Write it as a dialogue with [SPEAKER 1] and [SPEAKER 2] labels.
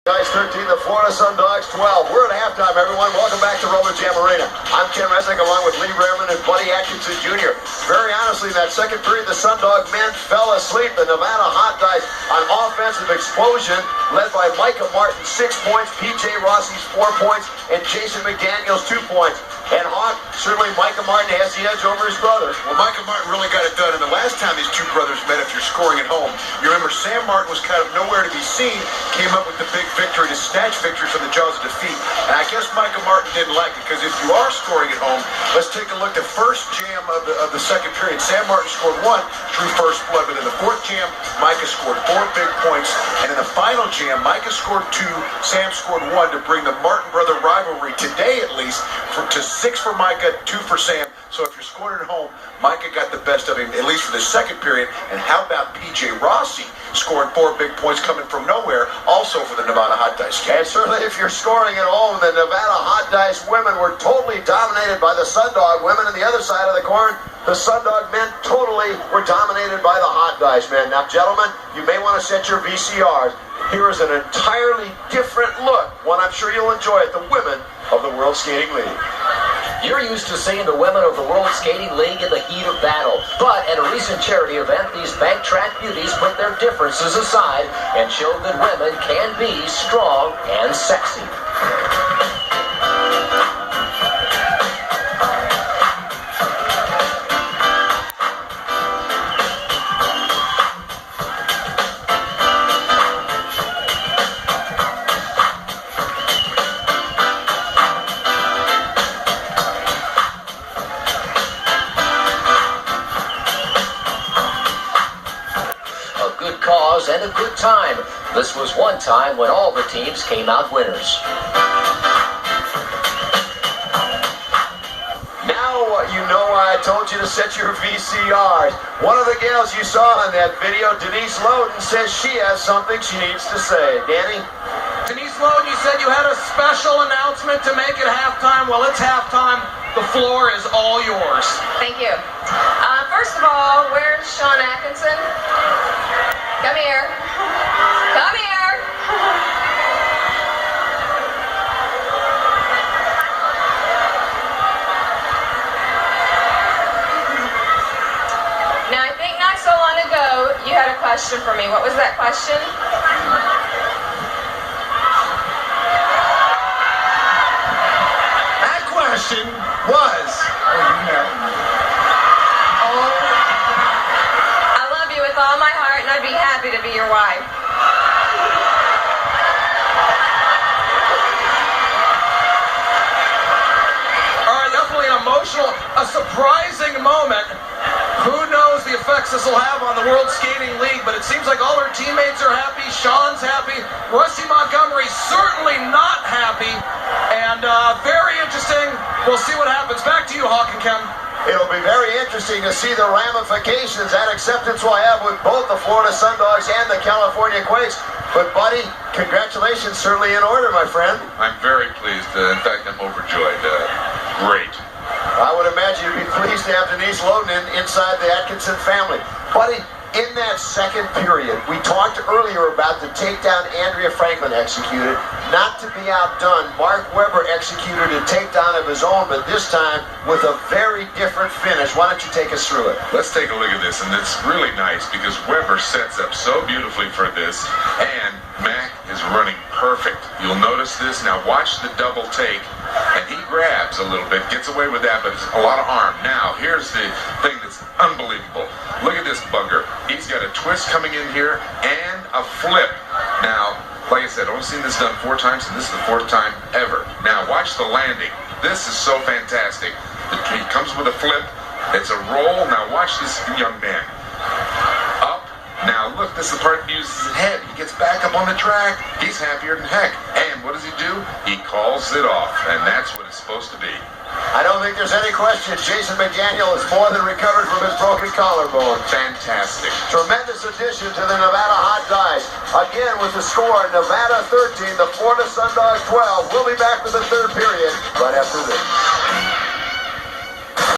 [SPEAKER 1] Guys 13, the Florida Sundogs 12. We're at halftime, everyone. Welcome back to RollerJam Arena. I'm Ken Resnick along with Lee Rehrman and Buddy Atkinson Jr. Very honestly, in that second period, the Sundog men fell asleep. The Nevada Hot Dice on offensive explosion, led by Micah Martin, 6 points, P.J. Rossi's 4 points, and Jason McDaniels, 2 points. And Hawk, certainly Micah Martin has the edge over his brother.
[SPEAKER 2] Well, Micah Martin really got it done, and the last time these two brothers met, if you're scoring at home, you remember Sam Martin was kind of nowhere to be seen, came up with the big victory to snatch victories from the jaws of defeat. And I guess Micah Martin didn't like it, because if you are scoring at home, let's take a look at the first jam of the second period. Sam Martin scored 1 through first blood, but in the fourth jam, Micah scored 4 big points, and in the final jam, Micah scored 2, Sam scored 1 to bring the Martin brother rivalry, today at least, to 6 for Micah, 2 for Sam. So if you're scoring at home, Micah got the best of him, at least for the second period. And how about P.J. Rossi scoring 4 big points coming from nowhere, also for the Nevada Hot Dice.
[SPEAKER 1] And certainly if you're scoring at home, the Nevada Hot Dice women were totally dominated by the Sundog women. On the other side of the coin, the Sundog men totally were dominated by the Hot Dice men. Now, gentlemen, you may want to set your VCRs. Here is an entirely different look, one I'm sure you'll enjoy at the women of the World Skating League.
[SPEAKER 3] You're used to seeing the women of the World Skating League in the heat of battle. But at a recent charity event, these bank track beauties put their differences aside and showed that women can be strong and sexy. Good cause and a good time. This was one time when all the teams came out winners.
[SPEAKER 1] Now you know why I told you to set your VCRs. One of the gals you saw in that video, Denise Loden, says she has something she needs to say. Danny?
[SPEAKER 4] Denise Loden, you said you had a special announcement to make at halftime. Well, it's halftime. The floor is all yours.
[SPEAKER 5] Thank you. First of all, where's Sean Atkinson? Come here. Come here. Now, I think not so long ago, you had a question for me. What was that question?
[SPEAKER 2] That question was...
[SPEAKER 5] I love you with all my heart, and I'd be happy to be your wife.
[SPEAKER 4] All right, definitely an emotional, a surprising moment. Who knows the effects this will have on the World Skating League, but it seems like all her teammates are happy. Sean's happy. Rusty Montgomery's certainly not happy. And very interesting. We'll see what happens. Back to you, Hawk and Ken.
[SPEAKER 1] It'll be very interesting to see the ramifications that acceptance will have with both the Florida Sundogs and the California Quakes. But, buddy, congratulations, certainly in order, my friend.
[SPEAKER 6] I'm very pleased. In fact, I'm overjoyed. Great.
[SPEAKER 1] I would imagine you'd be pleased to have Denise Loden inside the Atkinson family. Buddy, in that second period, we talked earlier about the takedown Andrea Franklin executed. Not to be outdone, Mark Webber executed a takedown of his own, but this time with a very different finish. Why don't you take us through it?
[SPEAKER 6] Let's take a look at this, and it's really nice because Weber sets up so beautifully for this, and Mac is running perfect. You'll notice this. Now watch the double take, and he grabs a little bit, gets away with that, but it's a lot of arm. Now, here's the thing that's unbelievable. Look at this bugger. He's got a twist coming in here and a flip. Now, like I said, I've only seen this done 4 times, and this is the 4th time ever. Now, watch the landing. This is so fantastic. He comes with a flip. It's a roll. Now, watch this young man. Up. Now, look, this is the part he uses his head. He gets back up on the track. He's happier than heck. And what does he do? He calls it off, and that's what it's supposed to be.
[SPEAKER 1] I don't think there's any question. Jason McDaniel is more than recovered from his broken collarbone.
[SPEAKER 6] Fantastic.
[SPEAKER 1] Tremendous addition to the Nevada Hot Dice. Again, with the score, Nevada 13, the Florida Sundogs 12. We'll be back with the third period right after this.